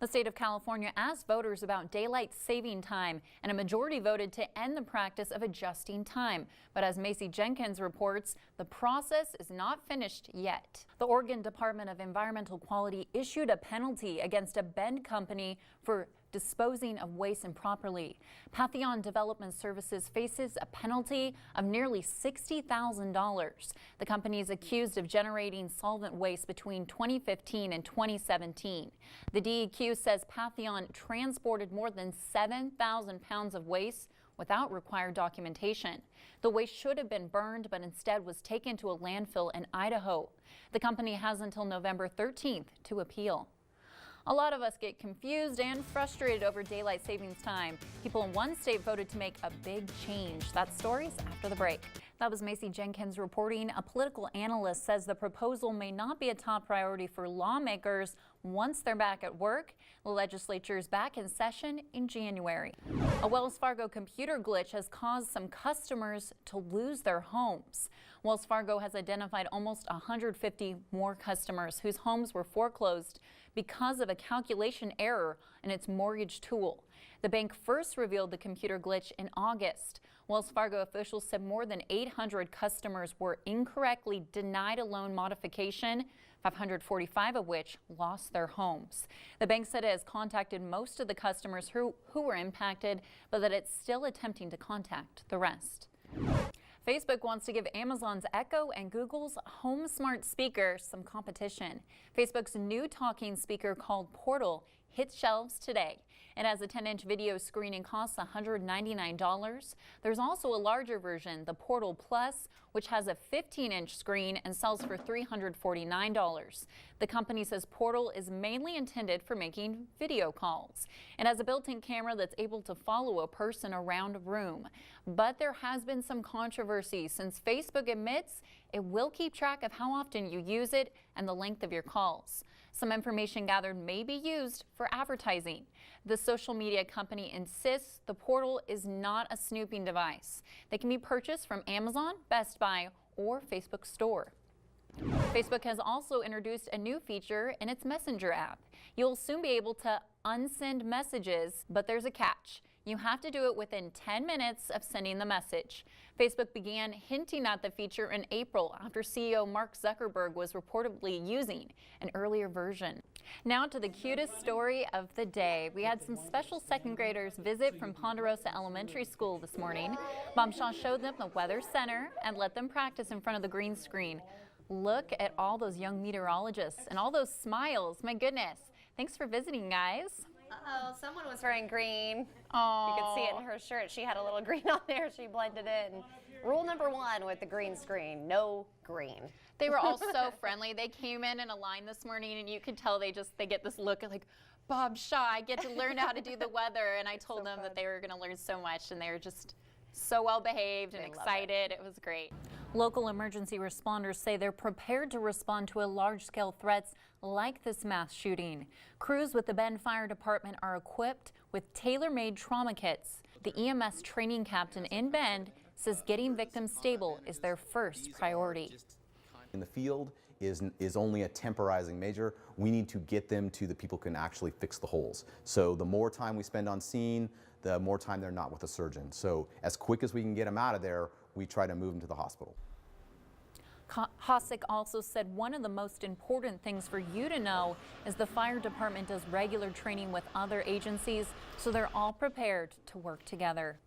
The state of California asked voters about daylight saving time, and a majority voted to end the practice of adjusting time. But as Macy Jenkins reports, the process is not finished yet. The Oregon Department of Environmental Quality issued a penalty against a Bend company for disposing of waste improperly. Pantheon Development Services faces a penalty of nearly $60,000. The company is accused of generating solvent waste between 2015 and 2017. The DEQ says Pantheon transported more than 7,000 pounds of waste without required documentation. The waste should have been burned, but instead was taken to a landfill in Idaho. The company has until November 13th to appeal. A lot of us get confused and frustrated over daylight savings time. People in one state voted to make a big change. That story's after the break. That was Macy Jenkins reporting. A political analyst says the proposal may not be a top priority for lawmakers once they're back at work. The legislature is back in session in January. A Wells Fargo computer glitch has caused some customers to lose their homes. Wells Fargo has identified almost 150 more customers whose homes were foreclosed because of a calculation error in its mortgage tool. The bank first revealed the computer glitch in August. Wells Fargo officials said more than 800 customers were incorrectly denied a loan modification, 545 of which lost their homes. The bank said it has contacted most of the customers who were impacted, but that it's still attempting to contact the rest. Facebook wants to give Amazon's Echo and Google's Home Smart speaker some competition. Facebook's new talking speaker called Portal hits shelves today. It has a 10-inch video screen and costs $199. There's also a larger version, the Portal Plus, which has a 15-inch screen and sells for $349. The company says Portal is mainly intended for making video calls. It has a built-in camera that's able to follow a person around a room. But there has been some controversy since Facebook admits it will keep track of how often you use it and the length of your calls. Some information gathered may be used for advertising. The social media company insists the Portal is not a snooping device. They can be purchased from Amazon, Best Buy, or Facebook store. Facebook has also introduced a new feature in its Messenger app. You'll soon be able to unsend messages, but there's a catch. You have to do it within 10 minutes of sending the message. Facebook began hinting at the feature in April after CEO Mark Zuckerberg was reportedly using an earlier version. Now to the cutest story of the day. We had some special second graders visit from Ponderosa Elementary School this morning. Bob Shaw showed them the Weather Center and let them practice in front of the green screen. Look at all those young meteorologists and all those smiles. My goodness. Thanks for visiting, guys. Uh-oh, someone was wearing green. Aww. You could see it in her shirt. She had a little green on there. She blended in. Rule number one with the green screen, no green. They were all so friendly. They came in a line this morning, and you could tell they get this look like, Bob Shaw, I get to learn how to do the weather. And I told them that they were going to learn so much, and they were just so well behaved and excited. It was great. Local emergency responders say they're prepared to respond to large-scale threats like this mass shooting. Crews with the Bend Fire Department are equipped with tailor-made trauma kits. The EMS training captain in Bend says getting victims stable is their first priority. In the field is only a temporizing measure. We need to get them to the people who can actually fix the holes. So the more time we spend on scene, the more time they're not with a surgeon. So as quick as we can get them out of there, we try to move them to the hospital. Hosick also said one of the most important things for you to know is the fire department does regular training with other agencies, so they're all prepared to work together.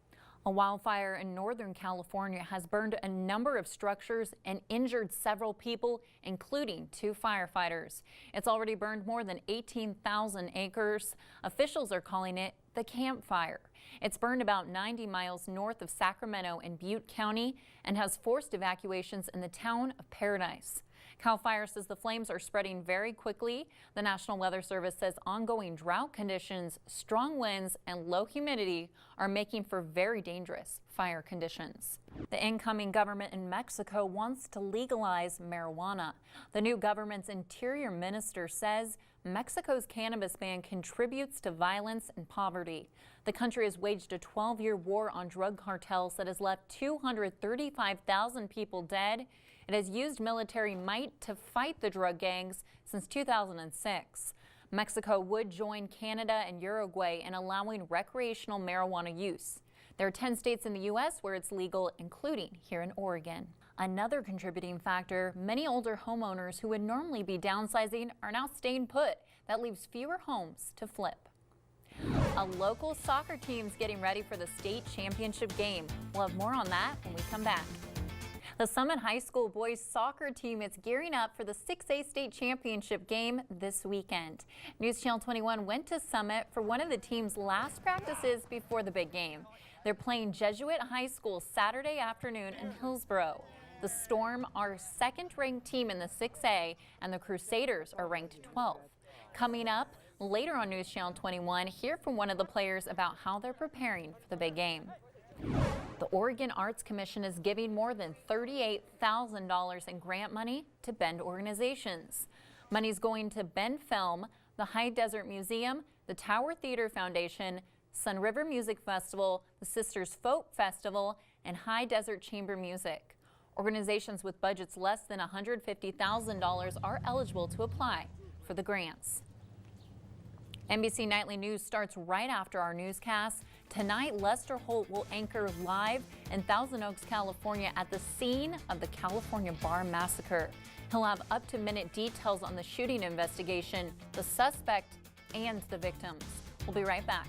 A wildfire in Northern California has burned a number of structures and injured several people, including 2 firefighters. It's already burned more than 18,000 acres. Officials are calling it the Camp Fire. It's burned about 90 miles north of Sacramento in Butte County and has forced evacuations in the town of Paradise. CAL FIRE says the flames are spreading very quickly. The National Weather Service says ongoing drought conditions, strong winds, and low humidity are making for very dangerous fire conditions. The incoming government in Mexico wants to legalize marijuana. The new government's interior minister says Mexico's cannabis ban contributes to violence and poverty. The country has waged a 12-year war on drug cartels that has left 235,000 people dead. It has used military might to fight the drug gangs since 2006. Mexico would join Canada and Uruguay in allowing recreational marijuana use. There are 10 states in the U.S. where it's legal, including here in Oregon. Another contributing factor, many older homeowners who would normally be downsizing are now staying put. That leaves fewer homes to flip. A local soccer team's getting ready for the state championship game. We'll have more on that when we come back. The Summit High School boys soccer team is gearing up for the 6A state championship game this weekend. News Channel 21 went to Summit for one of the team's last practices before the big game. They're playing Jesuit High School Saturday afternoon in Hillsboro. The Storm are second-ranked team in the 6A, and the Crusaders are ranked 12th. Coming up later on News Channel 21, hear from one of the players about how they're preparing for the big game. The Oregon Arts Commission is giving more than $38,000 in grant money to Bend organizations. Money's going to Bend Film, the High Desert Museum, the Tower Theater Foundation, Sun River Music Festival, the Sisters Folk Festival, and High Desert Chamber Music. Organizations with budgets less than $150,000 are eligible to apply for the grants. NBC Nightly News starts right after our newscast. Tonight, Lester Holt will anchor live in Thousand Oaks, California at the scene of the California Bar Massacre. He'll have up-to-minute details on the shooting investigation, the suspect, and the victims. We'll be right back.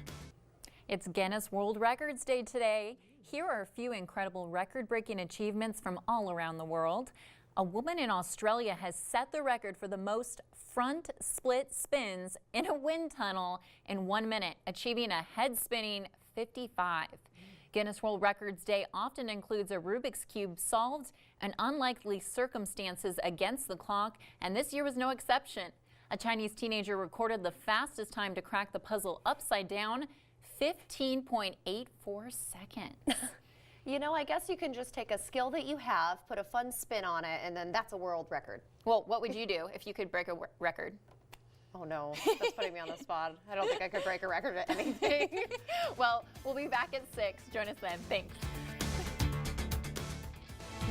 It's Guinness World Records Day today. Here are a few incredible record-breaking achievements from all around the world. A woman in Australia has set the record for the most front split spins in a wind tunnel in 1 minute, achieving a head-spinning 55. Guinness World Records Day often includes a Rubik's Cube solved in unlikely circumstances against the clock, and this year was no exception. A Chinese teenager recorded the fastest time to crack the puzzle upside down, 15.84 seconds. You know, I guess you can just take a skill that you have, put a fun spin on it, and then that's a world record. Well, what would you do if you could break a record? Oh no, that's putting me on the spot. I don't think I could break a record at anything. Well, we'll be back at 6. Join us then. Thanks.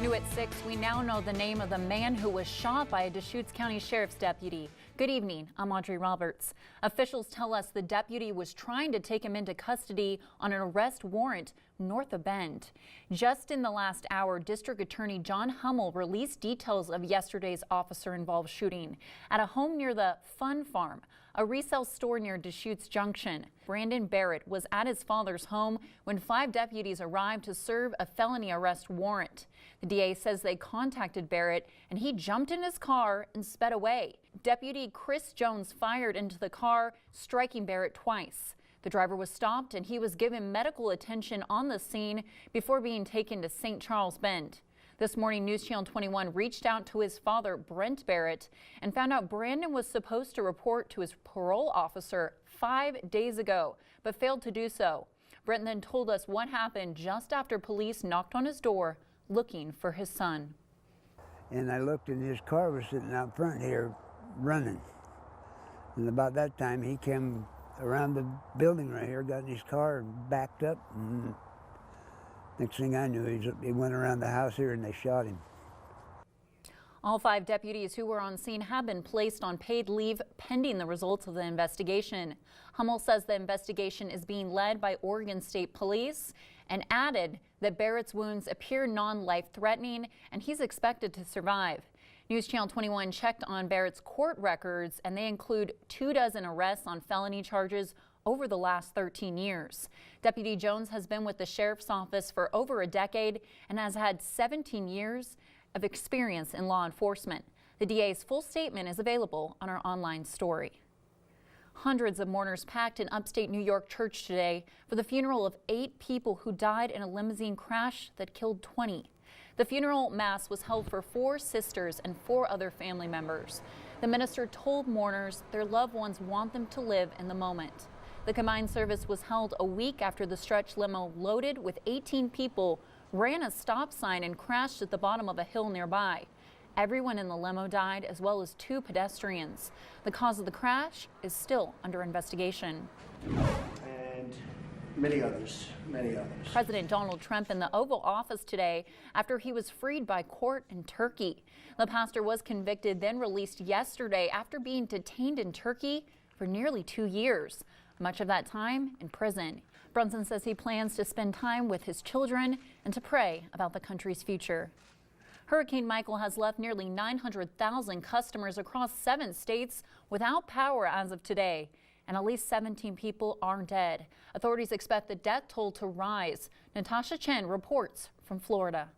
New at 6, we now know the name of the man who was shot by a Deschutes County Sheriff's deputy. Good evening, I'm Audrey Roberts. Officials tell us the deputy was trying to take him into custody on an arrest warrant north of Bend. Just in the last hour, District Attorney John Hummel released details of yesterday's officer-involved shooting at a home near the Fun Farm, a resale store near Deschutes Junction. Brandon Barrett was at his father's home when 5 deputies arrived to serve a felony arrest warrant. The DA says they contacted Barrett and he jumped in his car and sped away. Deputy Chris Jones fired into the car, striking Barrett twice. The driver was stopped and he was given medical attention on the scene before being taken to St. Charles Bend. This morning, News Channel 21 reached out to his father, Brent Barrett, and found out Brandon was supposed to report to his parole officer 5 days ago, but failed to do so. Brent then told us what happened just after police knocked on his door looking for his son. And I looked and his car was sitting out front here running. And about that time he came around the building right here, got in his car and backed up. And next thing I knew, he went around the house here and they shot him. All 5 deputies who were on scene have been placed on paid leave pending the results of the investigation. Hummel says the investigation is being led by Oregon State Police and added that Barrett's wounds appear non-life-threatening and he's expected to survive. News Channel 21 checked on Barrett's court records and they include 24 arrests on felony charges over the last 13 years. Deputy Jones has been with the sheriff's office for over a decade and has had 17 years of experience in law enforcement. The DA's full statement is available on our online story. Hundreds of mourners packed an upstate New York church today for the funeral of 8 people who died in a limousine crash that killed 20. The funeral mass was held for 4 sisters and 4 other family members. The minister told mourners their loved ones want them to live in the moment. The combined service was held a week after the stretch limo loaded with 18 people ran a stop sign and crashed at the bottom of a hill nearby. Everyone in the limo died, as well as 2 pedestrians. The cause of the crash is still under investigation. And many others. President Donald Trump in the Oval Office today after he was freed by court in Turkey. The pastor was convicted, then released yesterday after being detained in Turkey for nearly 2 years, much of that time in prison. Brunson says he plans to spend time with his children and to pray about the country's future. Hurricane Michael has left nearly 900,000 customers across 7 states without power as of today, and at least 17 people are dead. Authorities expect the death toll to rise. Natasha Chen reports from Florida.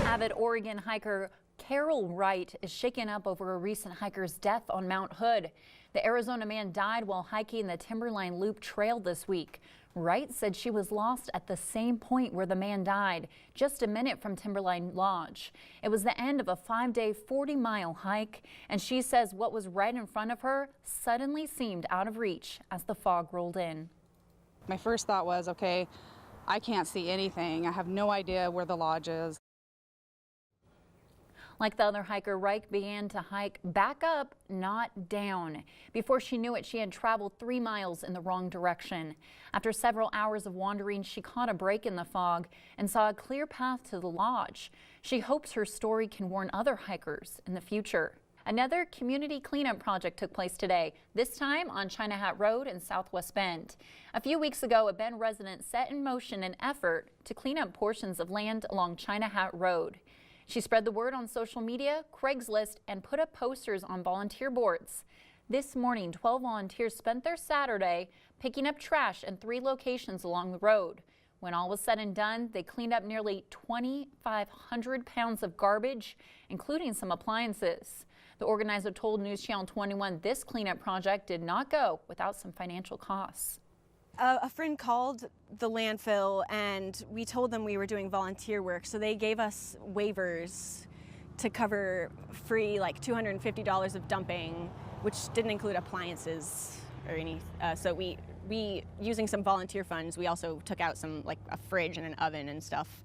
Avid Oregon hiker Carol Wright is shaken up over a recent hiker's death on Mount Hood. The Arizona man died while hiking the Timberline Loop Trail this week. Wright said she was lost at the same point where the man died, just a minute from Timberline Lodge. It was the end of a 5-day, 40-mile hike, and she says what was right in front of her suddenly seemed out of reach as the fog rolled in. My first thought was, okay, I can't see anything. I have no idea where the lodge is. Like the other hiker, Wright began to hike back up, not down. Before she knew it, she had traveled 3 miles in the wrong direction. After several hours of wandering, she caught a break in the fog and saw a clear path to the lodge. She hopes her story can warn other hikers in the future. Another community cleanup project took place today, this time on China Hat Road in Southwest Bend. A few weeks ago, a Bend resident set in motion an effort to clean up portions of land along China Hat Road. She spread the word on social media, Craigslist, and put up posters on volunteer boards. This morning, 12 volunteers spent their Saturday picking up trash in 3 locations along the road. When all was said and done, they cleaned up nearly 2,500 pounds of garbage, including some appliances. The organizer told News Channel 21 this cleanup project did not go without some financial costs. A friend called the landfill and we told them we were doing volunteer work, so they gave us waivers to cover free like $250 of dumping, which didn't include appliances or any. So we using some volunteer funds, we also took out some like a fridge and an oven and stuff.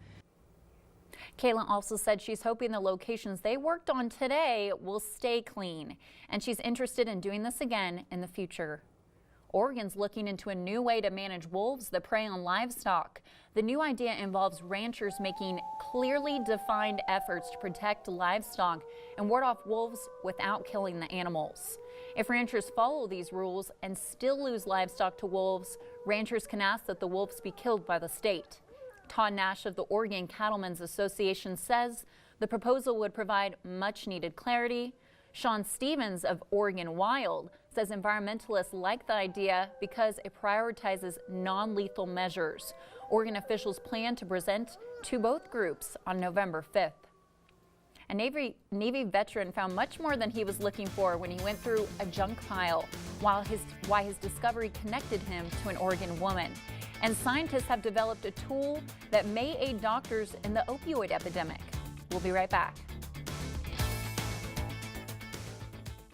Kayla also said she's hoping the locations they worked on today will stay clean, and she's interested in doing this again in the future. Oregon's looking into a new way to manage wolves that prey on livestock. The new idea involves ranchers making clearly defined efforts to protect livestock and ward off wolves without killing the animals. If ranchers follow these rules and still lose livestock to wolves, ranchers can ask that the wolves be killed by the state. Todd Nash of the Oregon Cattlemen's Association says the proposal would provide much needed clarity. Sean Stevens of Oregon Wild says environmentalists like the idea because it prioritizes non-lethal measures. Oregon officials plan to present to both groups on November 5th. A Navy veteran found much more than he was looking for when he went through a junk pile, why his discovery connected him to an Oregon woman. And scientists have developed a tool that may aid doctors in the opioid epidemic. We'll be right back.